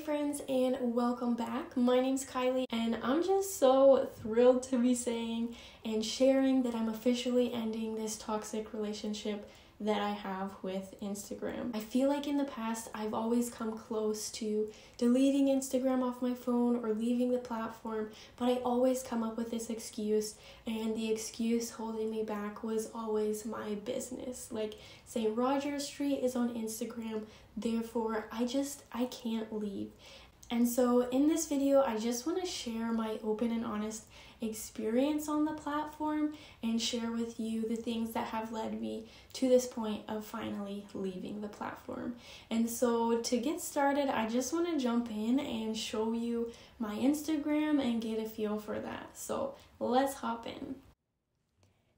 friends, and welcome back. My name's Kylie, and I'm just so thrilled to be saying and sharing that I'm officially ending this toxic relationship that I have with Instagram. I feel like in the past I've always come close to deleting Instagram off my phone or leaving the platform, but I always come up with this excuse, and the excuse holding me back was always my business. Like, St. Rogers Street is on Instagram, therefore I can't leave. And so in this video, I just want to share my open and honest experience on the platform and share with you the things that have led me to this point of finally leaving the platform. And so to get started, I just want to jump in and show you my Instagram and get a feel for that. So let's hop in.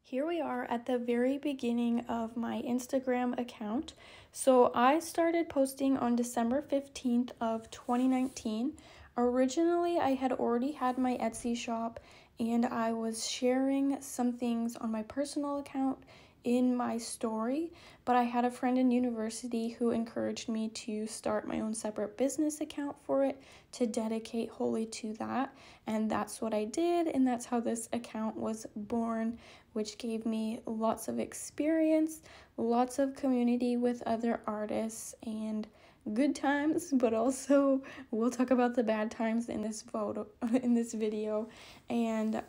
Here we are at the very beginning of my Instagram account. So I started posting on December 15th of 2019. Originally, I had already had my Etsy shop and I was sharing some things on my personal account in my story, but I had a friend in university who encouraged me to start my own separate business account for it to dedicate wholly to that, and that's what I did, and that's how this account was born, which gave me lots of experience, lots of community with other artists, and good times, but also we'll talk about the bad times in this video. And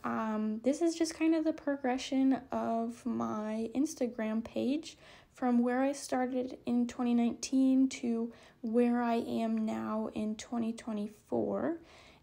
this is just kind of the progression of my Instagram page from where I started in 2019 to where I am now in 2024.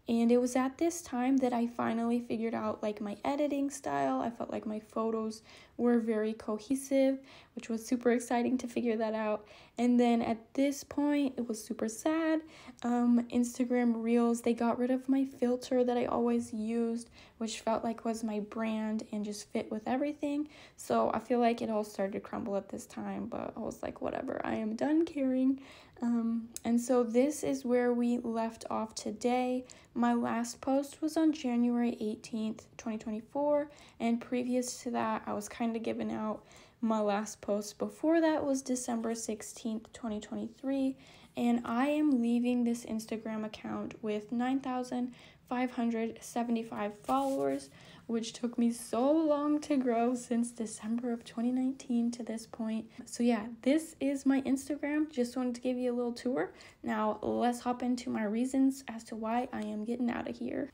And it was at this time that I finally figured out like my editing style. I felt like my photos were very cohesive, which was super exciting to figure that out. And then at this point, it was super sad. Instagram Reels, they got rid of my filter that I always used, which felt like was my brand and just fit with everything. So I feel like it all started to crumble at this time, but I was like, whatever, I am done caring. And so this is where we left off today. My last post was on January 18th, 2024, and previous to that, I was kind of giving out my last post before that was December 16th, 2023, and I am leaving this Instagram account with 9,575 followers, which took me so long to grow since December of 2019 to this point. So yeah, this is my Instagram. Just wanted to give you a little tour. Now let's hop into my reasons as to why I am getting out of here.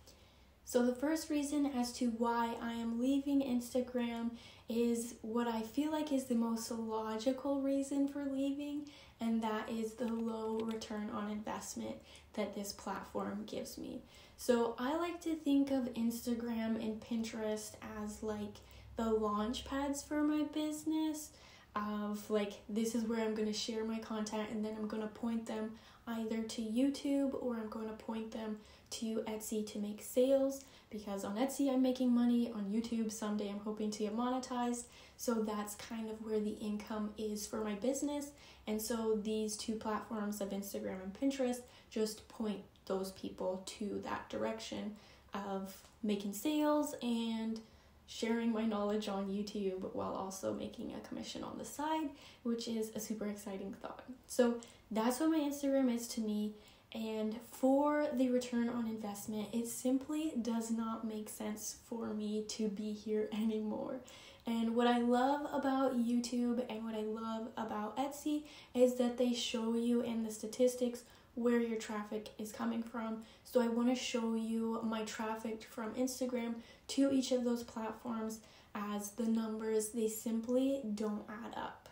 So the first reason as to why I am leaving Instagram is what I feel like is the most logical reason for leaving, and that is the low return on investment that this platform gives me. So I like to think of Instagram and Pinterest as like the launch pads for my business, of like, this is where I'm going to share my content, and then I'm going to point them either to YouTube or I'm going to point them to Etsy to make sales, because on Etsy I'm making money, on YouTube someday I'm hoping to get monetized. So that's kind of where the income is for my business. And so these two platforms of Instagram and Pinterest just point those people to that direction of making sales and sharing my knowledge on YouTube while also making a commission on the side, which is a super exciting thought. So that's what my Instagram is to me. And for the return on investment, it simply does not make sense for me to be here anymore. And what I love about YouTube and what I love about Etsy is that they show you in the statistics where your traffic is coming from. So I want to show you my traffic from Instagram to each of those platforms, as the numbers, they simply don't add up.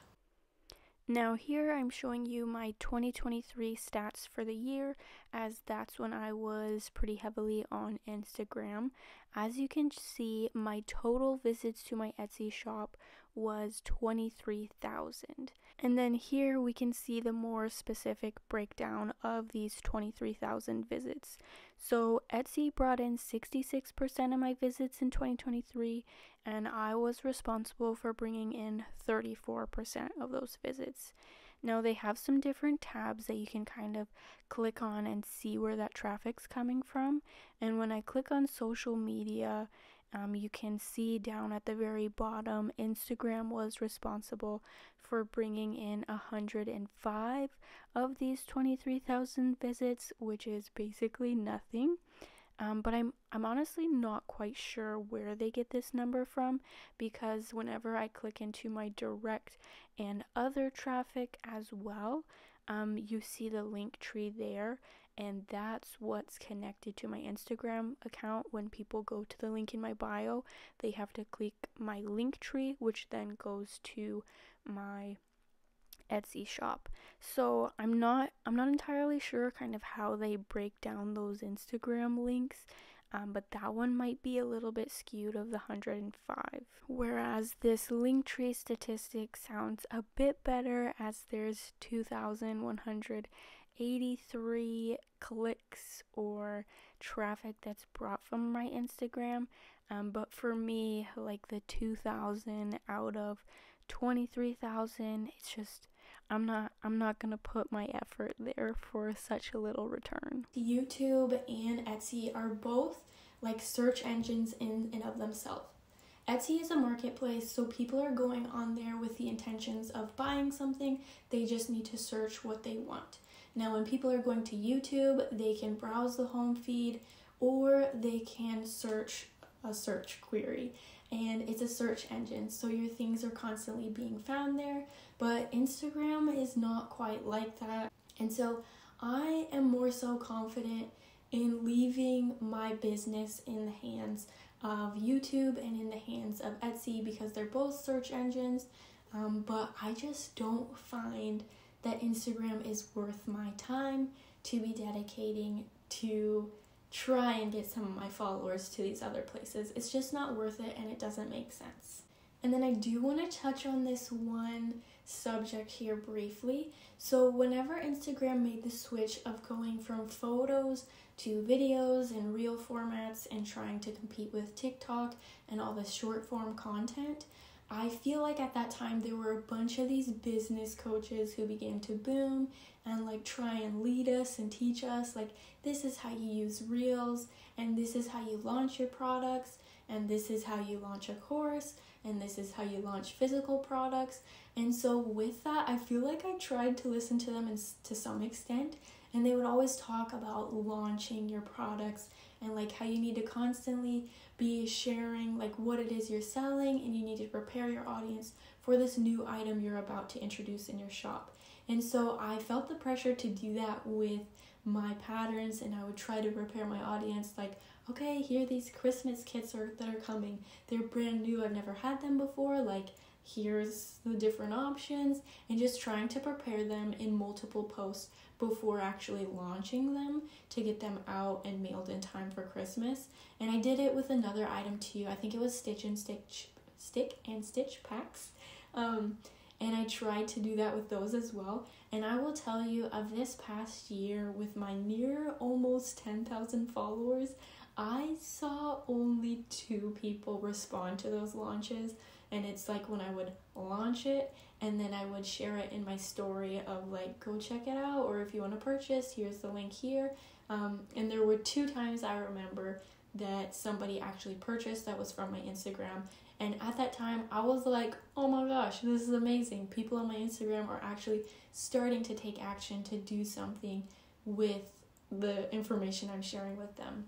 Now here I'm showing you my 2023 stats for the year, as that's when I was pretty heavily on Instagram. As you can see, my total visits to my Etsy shop was 23,000. And then here we can see the more specific breakdown of these 23,000 visits. So Etsy brought in 66% of my visits in 2023, and I was responsible for bringing in 34% of those visits. Now they have some different tabs that you can kind of click on and see where that traffic's coming from. And when I click on social media, You can see down at the very bottom, Instagram was responsible for bringing in 105 of these 23,000 visits, which is basically nothing. But I'm honestly not quite sure where they get this number from, because whenever I click into my direct and other traffic as well, you see the link tree there, and that's what's connected to my Instagram account. When people go to the link in my bio, they have to click my link tree, which then goes to my Etsy shop. So I'm not entirely sure kind of how they break down those Instagram links, but that one might be a little bit skewed of the 105. Whereas this Linktree statistic sounds a bit better, as there's 2,183 clicks or traffic that's brought from my Instagram. But for me, like the 2,000 out of 23,000, it's just I'm not gonna put my effort there for such a little return. YouTube and Etsy are both like search engines in and of themselves. Etsy is a marketplace, so people are going on there with the intentions of buying something. They just need to search what they want. Now, when people are going to YouTube, they can browse the home feed, or they can search a search query, and it's a search engine, so your things are constantly being found there. But Instagram is not quite like that, and so I am more so confident in leaving my business in the hands of YouTube and in the hands of Etsy, because they're both search engines. But I just don't find that Instagram is worth my time to be dedicating to try and get some of my followers to these other places. It's just not worth it, and it doesn't make sense. And then I do want to touch on this one subject here briefly. So whenever Instagram made the switch of going from photos to videos and reel formats and trying to compete with TikTok and all the short form content, I feel like at that time there were a bunch of these business coaches who began to boom and like try and lead us and teach us like, this is how you use reels, and this is how you launch your products, and this is how you launch a course, and this is how you launch physical products. And so with that, I feel like I tried to listen to them to some extent, and they would always talk about launching your products and like how you need to constantly be sharing like what it is you're selling, and you need to prepare your audience for this new item you're about to introduce in your shop. And so I felt the pressure to do that with my patterns, and I would try to prepare my audience like, okay, here are these Christmas kits that are coming. They're brand new. I've never had them before. Like, here's the different options, and just trying to prepare them in multiple posts before actually launching them to get them out and mailed in time for Christmas. And I did it with another item too. I think it was stick and stitch packs. And I tried to do that with those as well. And I will tell you, of this past year, with my near almost 10,000 followers, I saw only 2 people respond to those launches. And it's like when I would launch it, and then I would share it in my story of like, go check it out, or if you want to purchase, here's the link here. And there were 2 times I remember that somebody actually purchased that was from my Instagram. And at that time, I was like, oh my gosh, this is amazing. People on my Instagram are actually starting to take action to do something with the information I'm sharing with them.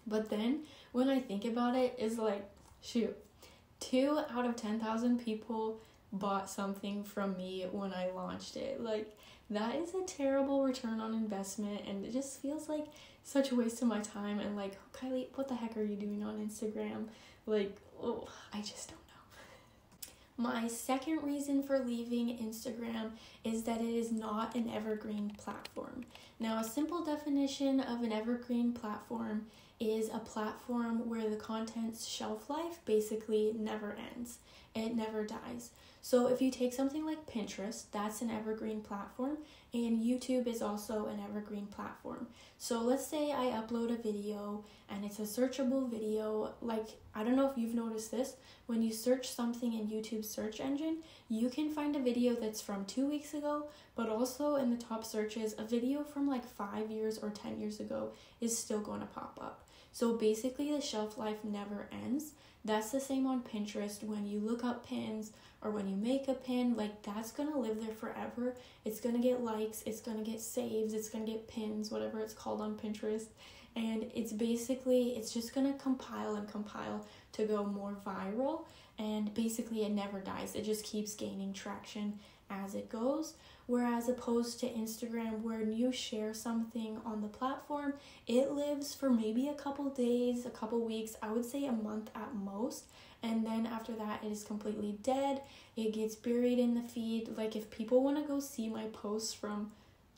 But then when I think about it, it's like, shoot, 2 out of 10,000 people bought something from me when I launched it. Like, that is a terrible return on investment, and it just feels like such a waste of my time. And like, oh, Kylie, what the heck are you doing on Instagram? Like, oh, I just don't know. My second reason for leaving Instagram is that it is not an evergreen platform. Now, a simple definition of an evergreen platform is a platform where the content's shelf life basically never ends. It never dies. So if you take something like Pinterest, that's an evergreen platform, and YouTube is also an evergreen platform. So let's say I upload a video and it's a searchable video. Like, I don't know if you've noticed this, when you search something in YouTube's search engine, you can find a video that's from 2 weeks ago, but also in the top searches, a video from from like 5 years or 10 years ago is still going to pop up. So basically the shelf life never ends. That's the same on Pinterest. When you look up pins or when you make a pin, like that's going to live there forever. It's going to get likes, it's going to get saves, it's going to get pins, whatever it's called on Pinterest. And it's just going to compile and compile to go more viral. And basically it never dies. It just keeps gaining traction as it goes. Whereas opposed to Instagram, where you share something on the platform, it lives for maybe a couple days, a couple weeks, I would say a month at most. And then after that, it is completely dead. It gets buried in the feed. Like if people want to go see my posts from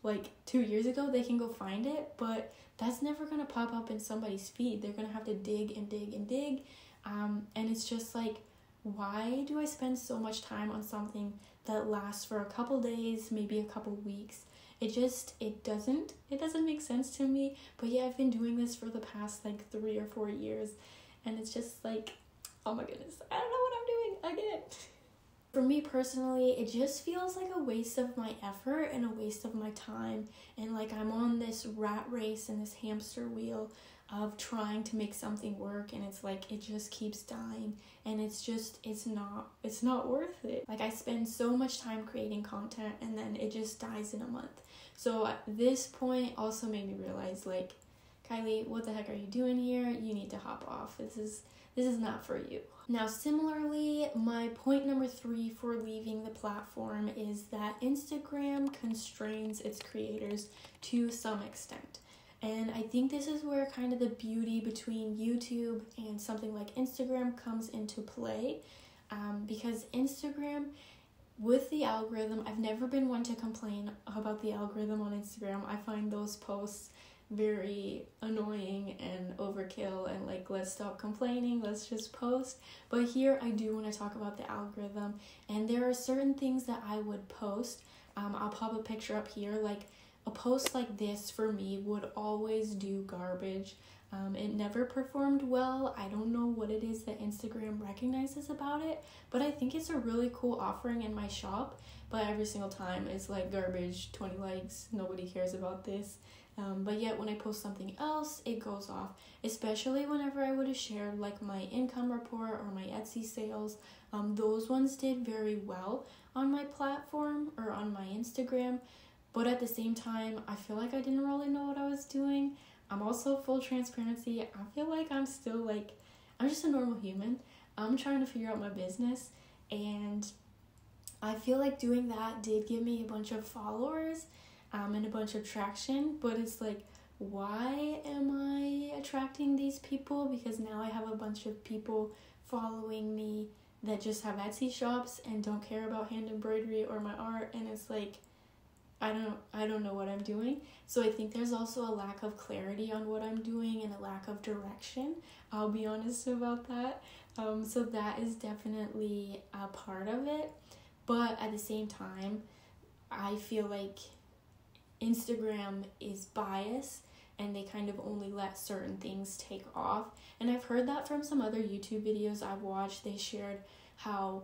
like 2 years ago, they can go find it. But that's never going to pop up in somebody's feed. They're going to have to dig and dig and dig. And it's just like, why do I spend so much time on something that lasts for a couple days, maybe a couple weeks? It doesn't make sense to me. But yeah, I've been doing this for the past like 3 or 4 years, and it's just like, oh my goodness, I don't know what I'm doing again. For me personally, it just feels like a waste of my effort and a waste of my time, and like I'm on this rat race and this hamster wheel of trying to make something work, and it's like it just keeps dying, and it's not worth it. Like I spend so much time creating content and then it just dies in a month. So at this point also made me realize, like, Kylie, what the heck are you doing here? You need to hop off. This is not for you. Now, similarly, my point number 3 for leaving the platform is that Instagram constrains its creators to some extent. And I think this is where kind of the beauty between YouTube and something like Instagram comes into play. Because Instagram, with the algorithm, I've never been one to complain about the algorithm on Instagram. I find those posts very annoying and overkill, and like, let's stop complaining, let's just post. But here I do want to talk about the algorithm, and there are certain things that I would post. I'll pop a picture up here. Like a post like this for me would always do garbage. It never performed well. I don't know what it is that Instagram recognizes about it, but I think it's a really cool offering in my shop. But every single time it's like garbage, 20 likes, nobody cares about this. But yet when I post something else, it goes off, especially whenever I would have shared like my income report or my Etsy sales. Those ones did very well on my platform or on my Instagram, but at the same time, I feel like I didn't really know what I was doing. I'm also full transparency. I feel like I'm still like, I'm just a normal human. I'm trying to figure out my business, and I feel like doing that did give me a bunch of followers and a bunch of traction, but it's like, why am I attracting these people? Because now I have a bunch of people following me that just have Etsy shops and don't care about hand embroidery or my art, and it's like, I don't know what I'm doing. So I think there's also a lack of clarity on what I'm doing and a lack of direction. I'll be honest about that. So that is definitely a part of it. But at the same time, I feel like Instagram is biased and they kind of only let certain things take off. And I've heard that from some other YouTube videos I've watched. They shared how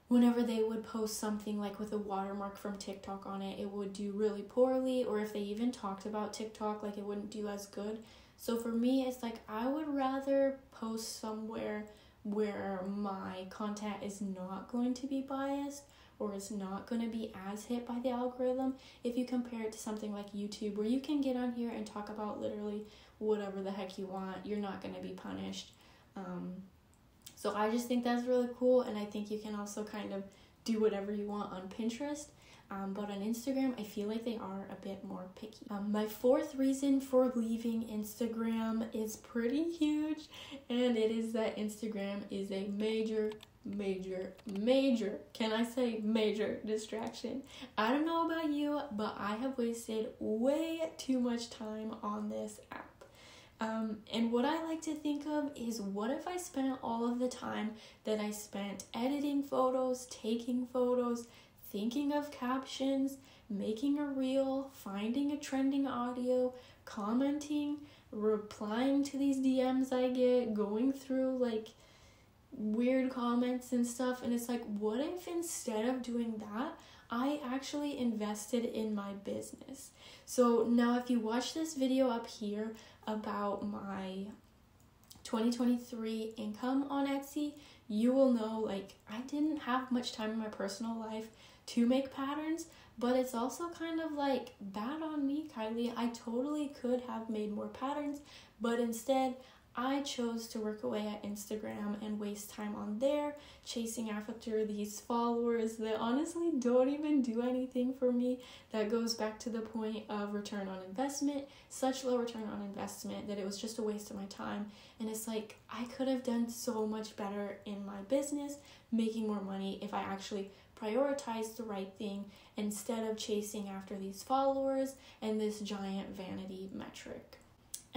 whenever they would post something like with a watermark from TikTok on it, it would do really poorly, or if they even talked about TikTok, like it wouldn't do as good. So for me, it's like I would rather post somewhere where my content is not going to be biased or is not going to be as hit by the algorithm. If you compare it to something like YouTube, where you can get on here and talk about literally whatever the heck you want, you're not going to be punished. So I just think that's really cool, and I think you can also kind of do whatever you want on Pinterest. But on Instagram, I feel like they are a bit more picky. My 4th reason for leaving Instagram is pretty huge, and it is that Instagram is a major, can I say major distraction. I don't know about you, but I have wasted way too much time on this app. And what I like to think of is, what if I spent all of the time that I spent editing photos, taking photos, thinking of captions, making a reel, finding a trending audio, commenting, replying to these DMs I get, going through like weird comments and stuff, and it's like, what if instead of doing that, I actually invested in my business. So now if you watch this video up here about my 2023 income on Etsy, you will know like I didn't have much time in my personal life to make patterns, but it's also kind of like bad on me, Kylie. I totally could have made more patterns, but instead I chose to work away at Instagram and waste time on there, chasing after these followers that honestly don't even do anything for me. That goes back to the point of return on investment, such low return on investment that it was just a waste of my time. And it's like, I could have done so much better in my business, making more money if I actually prioritized the right thing instead of chasing after these followers and this giant vanity metric.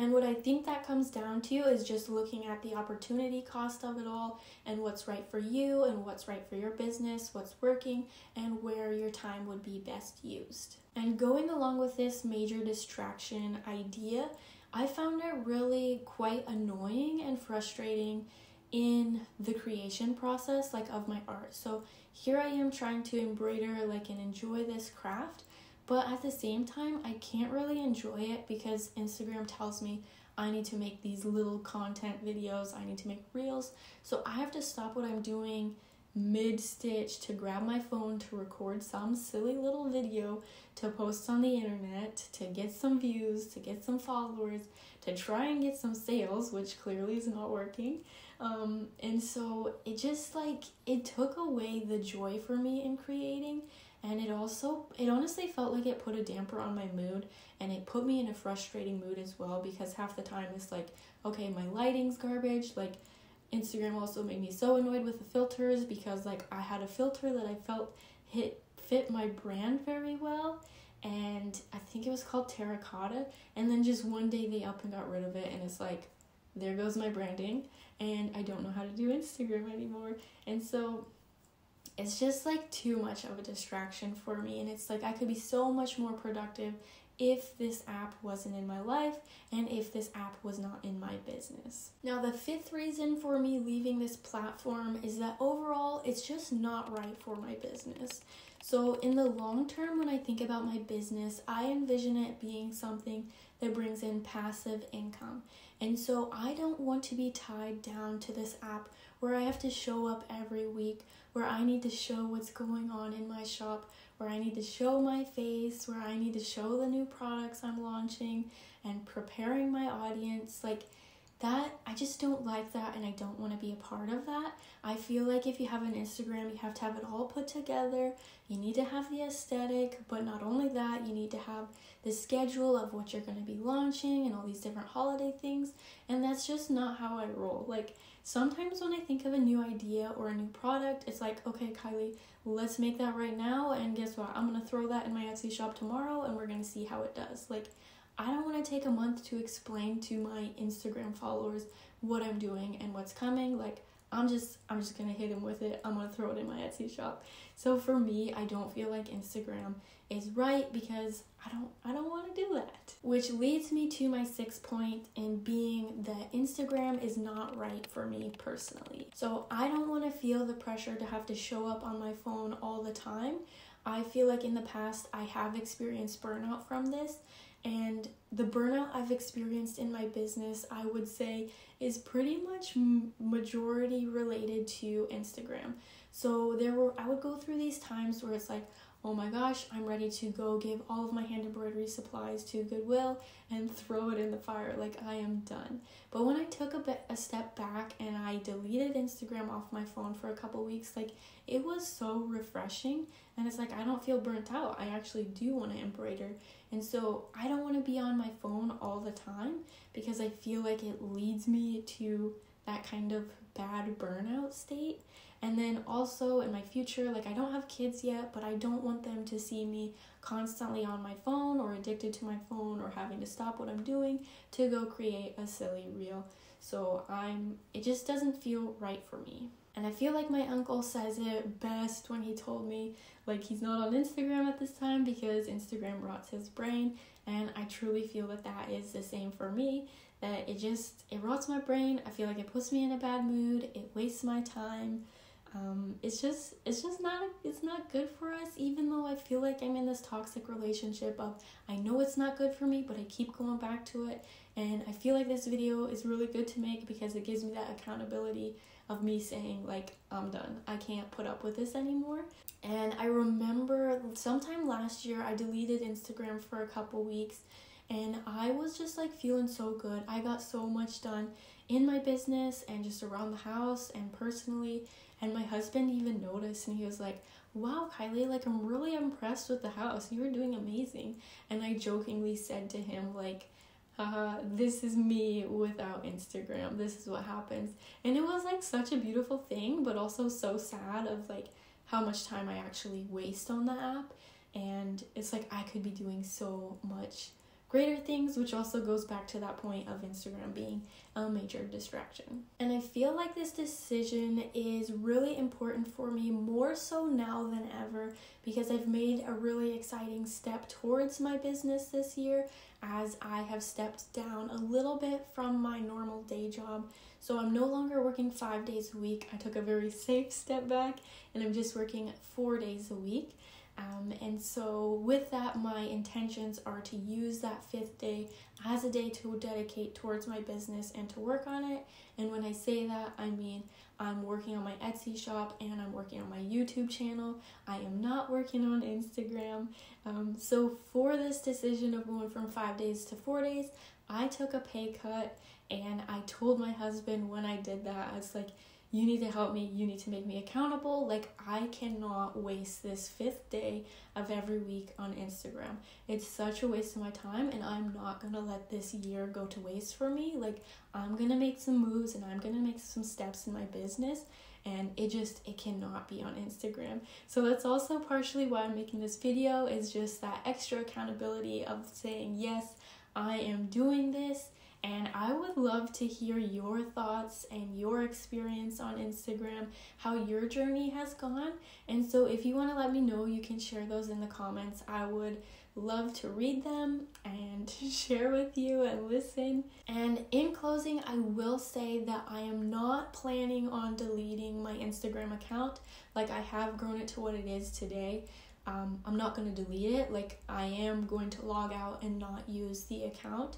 And what I think that comes down to is just looking at the opportunity cost of it all and what's right for you and what's right for your business, what's working, and where your time would be best used. And going along with this major distraction idea, I found it really quite annoying and frustrating in the creation process, like of my art. So here I am trying to embroider like and enjoy this craft, but at the same time, I can't really enjoy it because Instagram tells me I need to make these little content videos, I need to make reels. So I have to stop what I'm doing mid-stitch to grab my phone to record some silly little video to post on the internet, to get some views, to get some followers, to try and get some sales, which clearly is not working. And so it just like, it took away the joy for me in creating. And it honestly felt like it put a damper on my mood, and it put me in a frustrating mood as well, because half the time it's like, okay, my lighting's garbage. Like Instagram also made me so annoyed with the filters because like I had a filter that I felt fit my brand very well, and I think it was called Terracotta, and then just one day they up and got rid of it, and it's like, there goes my branding, and I don't know how to do Instagram anymore. And so it's just like too much of a distraction for me, and it's like I could be so much more productive if this app wasn't in my life and if this app was not in my business. Now, the fifth reason for me leaving this platform is that overall it's just not right for my business. So in the long term, when I think about my business, I envision it being something that brings in passive income. And so I don't want to be tied down to this app where I have to show up every week, where I need to show what's going on in my shop, where I need to show my face, where I need to show the new products I'm launching and preparing my audience. Like that, I just don't like that, and I don't want to be a part of that. I feel like if you have an Instagram, you have to have it all put together. You need to have the aesthetic, but not only that, you need to have the schedule of what you're going to be launching and all these different holiday things, and that's just not how I roll. Like sometimes when I think of a new idea or a new product, it's like, okay, Kylie, let's make that right now, and guess what? I'm going to throw that in my Etsy shop tomorrow, and we're going to see how it does. Like, I don't want to take a month to explain to my Instagram followers what I'm doing and what's coming. Like, I'm just going to hit them with it. I'm going to throw it in my Etsy shop. So for me, I don't feel like Instagram is right because I don't want to do that. Which leads me to my sixth point in being that Instagram is not right for me personally. So I don't want to feel the pressure to have to show up on my phone all the time. I feel like in the past I have experienced burnout from this. And the burnout I've experienced in my business, I would say, is pretty much majority related to Instagram. So I would go through these times where it's like, oh my gosh, I'm ready to go give all of my hand embroidery supplies to Goodwill and throw it in the fire. Like, I am done. But when I took a step back and I deleted Instagram off my phone for a couple weeks, like, it was so refreshing. And it's like, I don't feel burnt out. I actually do want to embroider. And so I don't want to be on my phone all the time because I feel like it leads me to that kind of bad burnout state. And then also in my future, like I don't have kids yet, but I don't want them to see me constantly on my phone or addicted to my phone or having to stop what I'm doing to go create a silly reel. So it just doesn't feel right for me. And I feel like my uncle says it best when he told me like he's not on Instagram at this time because Instagram rots his brain. And I truly feel that is the same for me, that it rots my brain. I feel like it puts me in a bad mood. It wastes my time. it's not good for us, even though I feel like I'm in this toxic relationship of I know it's not good for me, but I keep going back to it. And I feel like this video is really good to make because it gives me that accountability of me saying, like, I'm done. I can't put up with this anymore. And I remember sometime last year I deleted Instagram for a couple weeks, and I was just like feeling so good. I got so much done in my business and just around the house and personally. And my husband even noticed, and he was like, wow, Kylie, like, I'm really impressed with the house. You were doing amazing. And I jokingly said to him, like, this is me without Instagram. This is what happens. And it was like such a beautiful thing, but also so sad of like how much time I actually waste on the app. And it's like I could be doing so much greater things, which also goes back to that point of Instagram being a major distraction. And I feel like this decision is really important for me, more so now than ever, because I've made a really exciting step towards my business this year, as I have stepped down a little bit from my normal day job. So I'm no longer working 5 days a week. I took a very safe step back, and I'm just working 4 days a week. And so with that, my intentions are to use that 5th day as a day to dedicate towards my business and to work on it. And when I say that, I mean I'm working on my Etsy shop and I'm working on my YouTube channel. I am not working on Instagram. So for this decision of going from 5 days to 4 days, I took a pay cut, and I told my husband when I did that, I was like, you need to help me. You need to make me accountable. Like, I cannot waste this 5th day of every week on Instagram. It's such a waste of my time, and I'm not going to let this year go to waste for me. Like, I'm going to make some moves, and I'm going to make some steps in my business, and it cannot be on Instagram. So that's also partially why I'm making this video, is just that extra accountability of saying, yes, I am doing this. And I would love to hear your thoughts and your experience on Instagram, how your journey has gone. And so if you want to let me know, you can share those in the comments. I would love to read them and share with you and listen. And in closing, I will say that I am not planning on deleting my Instagram account. Like, I have grown it to what it is today. I'm not going to delete it. Like, I am going to log out and not use the account.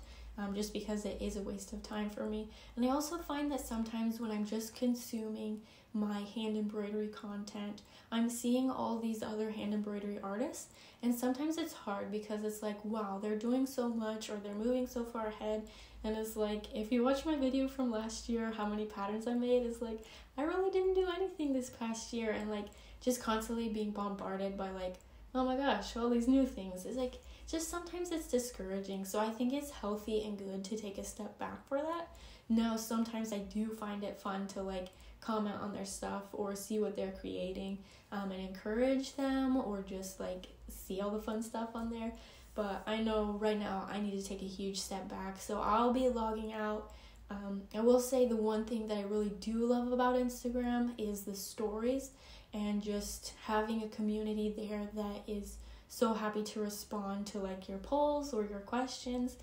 Just because it is a waste of time for me. And I also find that sometimes when I'm just consuming my hand embroidery content, I'm seeing all these other hand embroidery artists, and sometimes it's hard because it's like, wow, they're doing so much, or they're moving so far ahead. And it's like, if you watch my video from last year, how many patterns I made, it's like, I really didn't do anything this past year. And like, just constantly being bombarded by like, oh my gosh, all these new things. It's like, just sometimes it's discouraging. So I think it's healthy and good to take a step back for that. Now, sometimes I do find it fun to like comment on their stuff or see what they're creating, and encourage them, or just like see all the fun stuff on there. But I know right now I need to take a huge step back. So I'll be logging out. I will say the one thing that I really do love about Instagram is the stories, and just having a community there that is so happy to respond to like your polls or your questions.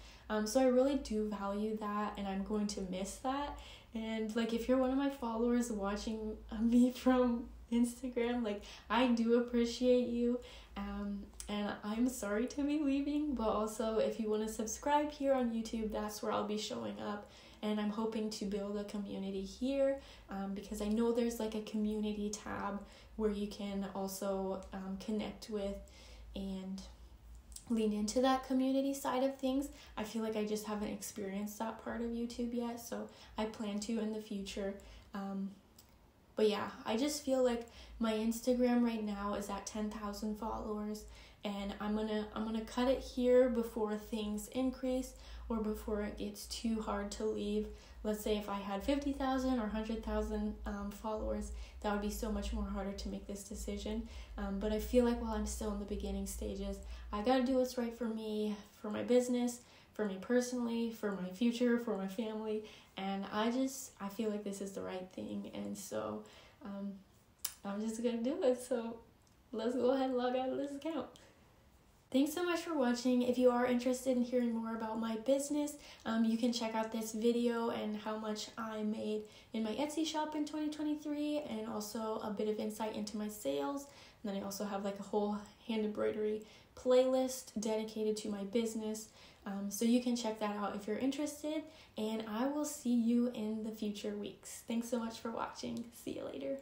So I really do value that, and I'm going to miss that. And like, if you're one of my followers watching me from Instagram, like, I do appreciate you. And I'm sorry to be leaving, but also if you want to subscribe here on YouTube, that's where I'll be showing up. And I'm hoping to build a community here, because I know there's like a community tab where you can also connect with and lean into that community side of things. I feel like I just haven't experienced that part of YouTube yet, so I plan to in the future. But yeah, I just feel like my Instagram right now is at 10,000 followers, and I'm gonna cut it here before things increase or before it gets too hard to leave. Let's say if I had 50,000 or 100,000 followers, that would be so much more harder to make this decision. But I feel like while I'm still in the beginning stages, I gotta do what's right for me, for my business, for me personally, for my future, for my family. And I feel like this is the right thing. And so I'm just gonna do it. So let's go ahead and log out of this account. Thanks so much for watching. If you are interested in hearing more about my business, you can check out this video and how much I made in my Etsy shop in 2023, and also a bit of insight into my sales. And then I also have like a whole hand embroidery playlist dedicated to my business. So you can check that out if you're interested, and I will see you in the future weeks. Thanks so much for watching. See you later.